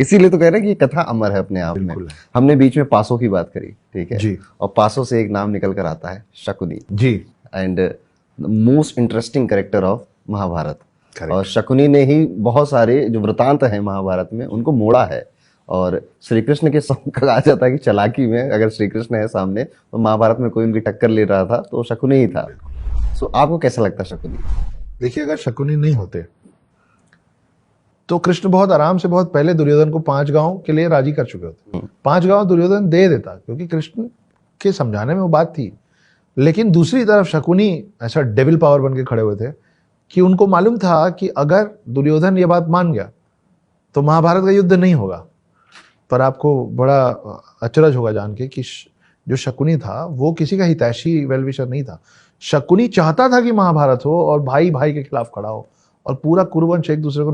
इसीलिए तो कह रहे हैं कि ये कथा अमर है अपने आप में। हमने बीच में पासों की बात करी, ठीक है जी। और पासों से एक नाम निकल कर आता है Shakuni ji. And most interesting character of Mahabharata. Correct. और शकुनी ने ही बहुत सारे जो वृतांत हैं महाभारत में उनको मोड़ा है। और श्री कृष्ण के कहा जाता है कि चालाकी में अगर श्री कृष्ण है सामने तो महाभारत में कोई उनकी टक्कर ले रहा था तो शकुनी ही था। सो आपको कैसा लगता है शकुनी? देखिए, अगर शकुनी नहीं होते तो कृष्ण बहुत आराम से बहुत पहले दुर्योधन को 5 गांव के लिए राजी कर चुके होते। 5 गांव दुर्योधन दे देता क्योंकि कृष्ण के समझाने में वो बात थी। लेकिन दूसरी तरफ शकुनी ऐसा डेविल पावर बन के खड़े हुए थे कि उनको मालूम था कि अगर दुर्योधन ये बात मान गया तो महाभारत का युद्ध नहीं होगा। पर आपको बड़ा अचरज होगा जान के कि जो शकुनी था वो किसी का हितैषी वेलविशर नहीं था। शकुनी चाहता था कि महाभारत हो और भाई भाई के खिलाफ खड़ा हो और पूरा कुरुवंश एक दूसरे को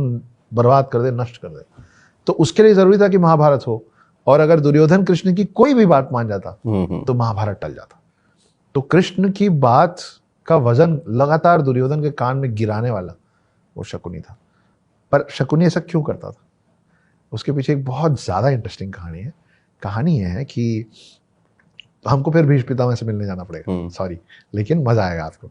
बर्बाद कर दे, नष्ट कर दे। तो उसके लिए जरूरी था कि महाभारत हो। और अगर दुर्योधन कृष्ण की कोई भी बात मान जाता तो महाभारत टल जाता। तो कृष्ण की बात का वजन लगातार दुर्योधन के कान में गिराने वाला वो शकुनी था। पर शकुनी ऐसा क्यों करता था? उसके पीछे एक बहुत ज्यादा इंटरेस्टिंग कहानी है। कहानी यह है कि हमको फिर भीष्म पितामह से मिलने जाना पड़ेगा, सॉरी, लेकिन मजा आएगा आपको।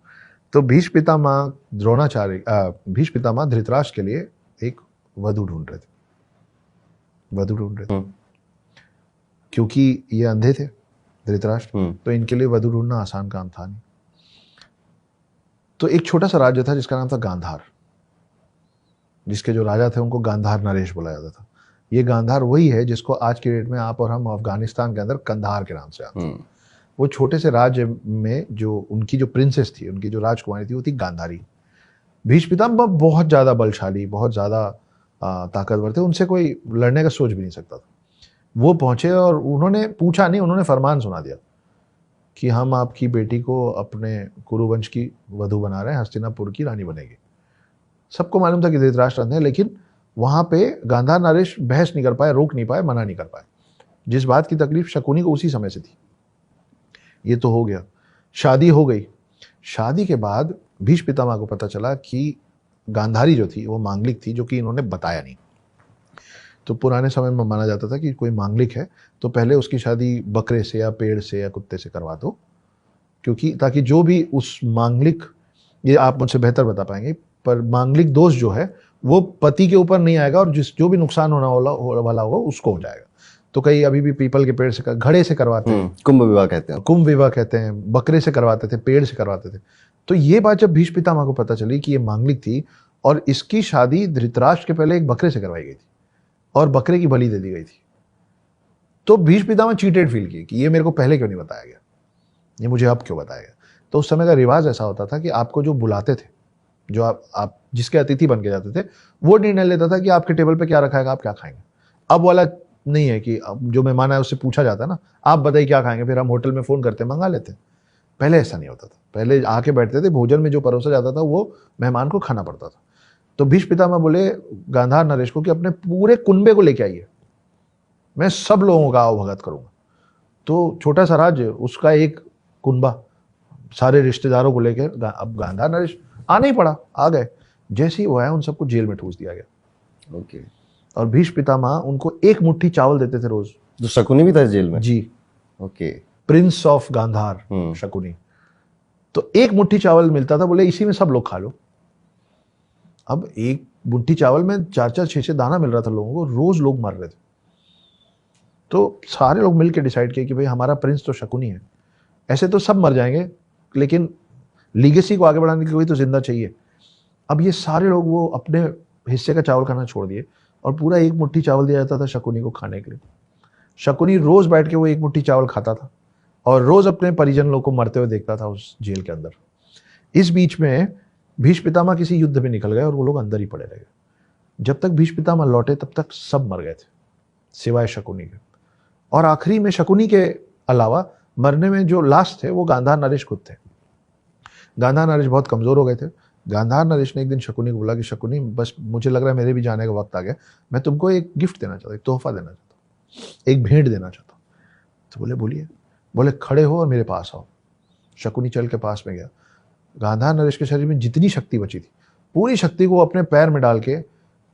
तो भीष्म पितामह द्रोणाचार्य, भीष्म पितामह धृतराष्ट्र के लिए एक वधु ढूंढ रहे थे क्योंकि ये अंधे थे धृतराष्ट्र, तो इनके लिए वधु ढूंढना आसान काम था नहीं। तो एक छोटा सा राज्य था जिसका नाम था गांधार, जिसके जो राजा थे उनको गांधार नरेश बोला जाता था। ये गांधार वही है जिसको आज की डेट में आप और हम अफगानिस्तान के अंदर कंधार के नाम से जानते हैं। वो छोटे से राज्य में जो उनकी जो प्रिंसेस थी, उनकी जो राजकुमारी थी, वो थी गांधारी। भीष्म पितामह बहुत ज्यादा बलशाली, बहुत ज्यादा ताकतवर थे, उनसे कोई लड़ने का सोच भी नहीं सकता था। वो पहुंचे और उन्होंने पूछा नहीं, उन्होंने फरमान सुना दिया कि हम आपकी बेटी को अपने कुरुवंश की वधु बना रहे हैं, हस्तिनापुर की रानी बनेगी। सबको मालूम था कि धृतराष्ट्र अंधे, लेकिन वहां पे गांधार नरेश बहस नहीं कर पाए, रोक नहीं पाए, मना नहीं कर पाए। जिस बात की तकलीफ शकुनी को उसी समय से थी। ये तो हो गया, शादी हो गई। शादी के बाद भीष्म पितामह को पता चला कि गांधारी जो थी वो मांगलिक थी, जो कि इन्होंने बताया नहीं। तो पुराने समय में माना जाता था कि कोई मांगलिक है तो पहले उसकी शादी बकरे से या पेड़ से या कुत्ते से करवा दो, क्योंकि ताकि जो भी उस मांगलिक, ये आप मुझसे बेहतर बता पाएंगे, पर मांगलिक दोष जो है वो पति के ऊपर नहीं आएगा और जो भी नुकसान होना वाला होगा उसको हो जाएगा। तो कई अभी भी पीपल के पेड़ से, घड़े से करवाते हैं, कुंभ विवाह कहते हैं, कुंभ विवाह कहते हैं, बकरे से करवाते थे, पेड़ से करवाते थे। तो ये बात जब भीष्म पितामह को पता चली कि ये मांगलिक थी और इसकी शादी धृतराष्ट्र के पहले एक बकरे से करवाई गई थी और बकरे की बलि दे दी गई थी, तो भीष्म पितामह चीटेड फील की कि ये मेरे को पहले क्यों नहीं बताया गया, ये मुझे अब क्यों बताया गया। तो उस समय का रिवाज ऐसा होता था कि आपको जो बुलाते थे, जो आप जिसके अतिथि बन के जाते थे, वो निर्णय लेता था कि आपके टेबल पे क्या रखा है, आप क्या खाएंगे। अब वाला नहीं है कि अब जो मेहमान है उससे पूछा जाता ना, आप बताइए क्या खाएंगे, फिर हम होटल में फोन करते मंगा लेते। पहले ऐसा नहीं होता था, पहले आके बैठते थे, भोजन में जो परोसा जाता था वो मेहमान को खाना पड़ता था। तो भीष्म पितामह बोले गांधार नरेश को कि अपने पूरे कुनबे को लेके आइए, मैं सब लोगों का आवभगत करूंगा। तो छोटा सा राज्य, उसका एक कुनबा, सारे रिश्तेदारों को लेकर अब गांधार नरेश आना ही पड़ा, आ गए। जैसे ही वो आया उन सबको जेल में ठूस दिया गया। ओके। और भीष्म पितामह उनको एक मुट्ठी चावल देते थे रोज। तो शकुनी भी था जेल में? जी। Okay. Prince of Gandhara Shakuni. तो एक मुट्ठी चावल मिलता था, बोले इसी में सब लोग खा लो। अब एक मुट्ठी चावल में 4-4, 6-6 दाना मिल रहा था लोगों को, रोज लोग मर रहे थे। तो सारे लोग मिलकर डिसाइड किए कि भाई हमारा प्रिंस तो शकुनी है, ऐसे तो सब मर जाएंगे लेकिन लीगेसी को आगे बढ़ाने के लिए कोई तो जिंदा चाहिए। अब ये सारे लोग वो अपने हिस्से का चावल खाना छोड़ दिए और पूरा एक मुट्ठी चावल दिया जाता था शकुनी को खाने के लिए। शकुनी रोज बैठ के वो एक मुट्ठी चावल खाता था और रोज अपने परिजन लोग को मरते हुए देखता था उस जेल के अंदर। इस बीच में भीष्म पितामह किसी युद्ध में निकल गए और वो लोग अंदर ही पड़े रह गए। जब तक भीष्म पितामह लौटे तब तक सब मर गए थे सिवाय शकुनी के। और आखिरी में शकुनी के अलावा मरने में जो लास्ट थे वो गांधार नरेश खुद थे। गांधार नरेश बहुत कमजोर हो गए थे। गांधार नरेश ने एक दिन शकुनी को बोला कि शकुनी, बस मुझे लग रहा है मेरे भी जाने का वक्त आ गया, मैं तुमको एक गिफ्ट देना चाहता हूँ, एक तोहफा देना चाहता हूँ, एक भेंट देना चाहता हूँ। तो बोले बोलिए। बोले खड़े हो और मेरे पास आओ। शकुनी चल के पास में गया। गांधार नरेश के शरीर में जितनी शक्ति बची थी पूरी शक्ति को अपने पैर में डाल के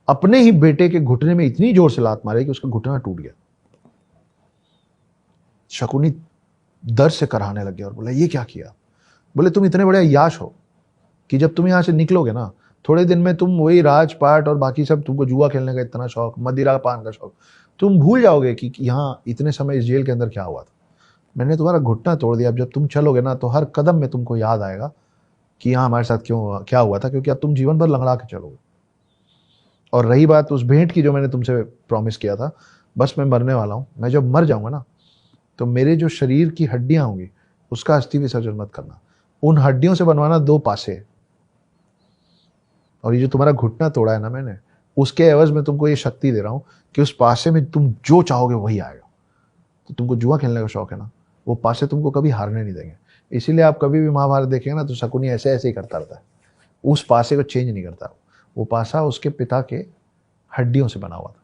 अपने ही बेटे के घुटने में इतनी जोर से लात मारे कि उसका घुटना टूट गया। शकुनी दर्द से कराहने लग गया और बोला ये क्या किया? बोले तुम इतने बड़े अय्याश हो कि जब तुम यहां से निकलोगे ना, थोड़े दिन में तुम वही राजपाट और बाकी सब, तुमको जुआ खेलने का इतना शौक, मदिरा पान का शौक, तुम भूल जाओगे कि यहाँ इतने समय इस जेल के अंदर क्या हुआ था। मैंने तुम्हारा घुटना तोड़ दिया। अब जब तुम चलोगे ना तो हर कदम में तुमको याद आएगा कि यहाँ हमारे साथ क्या हुआ था, क्योंकि अब तुम जीवन भर लंगड़ा के चलोगे। और रही बात उस भेंट की जो मैंने तुमसे प्रॉमिस किया था, बस मैं मरने वाला हूँ, मैं जब मर जाऊंगा ना तो मेरे जो शरीर की हड्डियां होंगी उसका अस्थि विसर्जन मत करना, उन हड्डियों से बनवाना 2 पासे। और ये जो तुम्हारा घुटना तोड़ा है ना मैंने, उसके एवज में तुमको ये शक्ति दे रहा हूं कि उस पासे में तुम जो चाहोगे वही आएगा। तो तुमको जुआ खेलने का शौक है ना, वो पासे तुमको कभी हारने नहीं देंगे। इसीलिए आप कभी भी महाभारत देखेंगे ना तो शकुनी ऐसे ऐसे ही करता रहता है, उस पासे को चेंज नहीं करता। वो पासा उसके पिता के हड्डियों से बना हुआ था।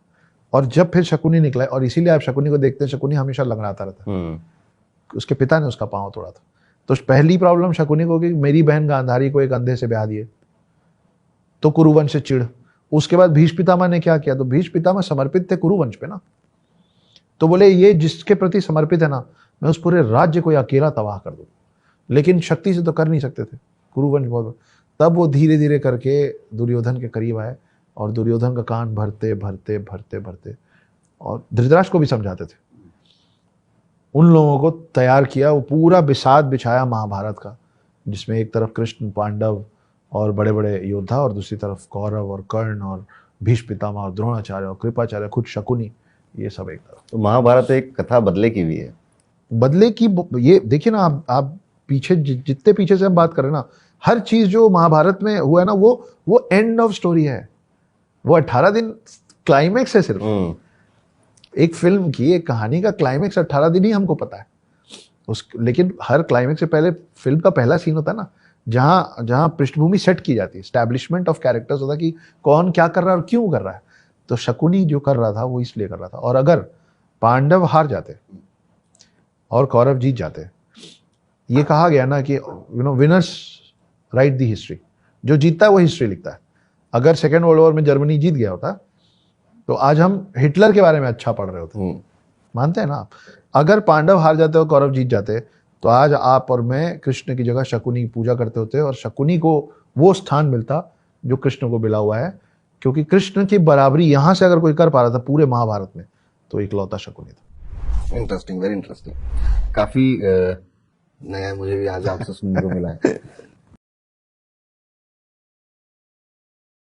और जब फिर शकुनी निकला, और इसीलिए आप शकुनी को देखते हैं, शकुनी हमेशा लंगड़ाता रहता है। उसके पिता ने उसका पांव तोड़ा था। तो पहली प्रॉब्लम शकुनी को कि मेरी बहन गांधारी को एक अंधे से ब्याह दिए, तो कुरुवंश से चिढ़। उसके बाद भीष्म पितामह ने क्या किया, तो भीष्म पितामह समर्पित थे कुरुवंश पे ना, तो बोले ये जिसके प्रति समर्पित है ना, मैं उस पूरे राज्य को अकेला तबाह कर दूं। लेकिन शक्ति से तो कर नहीं सकते थे, कुरुवंश बहुत। तब वो धीरे धीरे करके दुर्योधन के करीब आए और दुर्योधन का कान भरते भरते भरते भरते और धृतराष्ट्र को भी समझाते थे, उन लोगों को तैयार किया। वो पूरा बिसात बिछाया महाभारत का, जिसमें एक तरफ कृष्ण, पांडव और बड़े बड़े योद्धा, और दूसरी तरफ कौरव और कर्ण और भीष्म पितामह और द्रोणाचार्य और कृपाचार्य, खुद शकुनी, ये सब एक तरफ। तो महाभारत एक कथा बदले की भी है। बदले की ये देखिए ना, आप पीछे जितने पीछे से हम बात करें ना, हर चीज जो महाभारत में हुआ है ना, वो एंड ऑफ स्टोरी है। वो 18 दिन क्लाइमेक्स है सिर्फ। एक फिल्म की, एक कहानी का क्लाइमेक्स 18 दिन ही हमको पता है लेकिन हर क्लाइमेक्स से पहले फिल्म का पहला सीन होता है ना, जहां पृष्ठभूमि सेट की जाती है, स्टैब्लिशमेंट ऑफ कैरेक्टर्स होता है कि कौन क्या कर रहा है और क्यों कर रहा है। तो शकुनी जो कर रहा था वो इसलिए कर रहा था। और अगर पांडव हार जाते और कौरव जीत जाते, ये कहा गया ना कि विनर्स राइट द हिस्ट्री, जो जीतता है वो हिस्ट्री लिखता है। अगर सेकेंड वर्ल्ड वॉर में जर्मनी जीत गया होता तो आज हम हिटलर के बारे में अच्छा पढ़ रहे होते। मानते हैं ना आप? अगर पांडव हार जाते और कौरव जीत जाते तो आज आप और मैं कृष्ण की जगह शकुनी की पूजा करते होते, और शकुनी को वो स्थान मिलता जो कृष्ण को मिला हुआ है। क्योंकि कृष्ण की बराबरी यहां से अगर कोई कर पा रहा था पूरे महाभारत में, तो इकलौता शकुनी था। Interesting, very interesting. काफी नया मुझे भी आज आपसे सुनने को मिला है।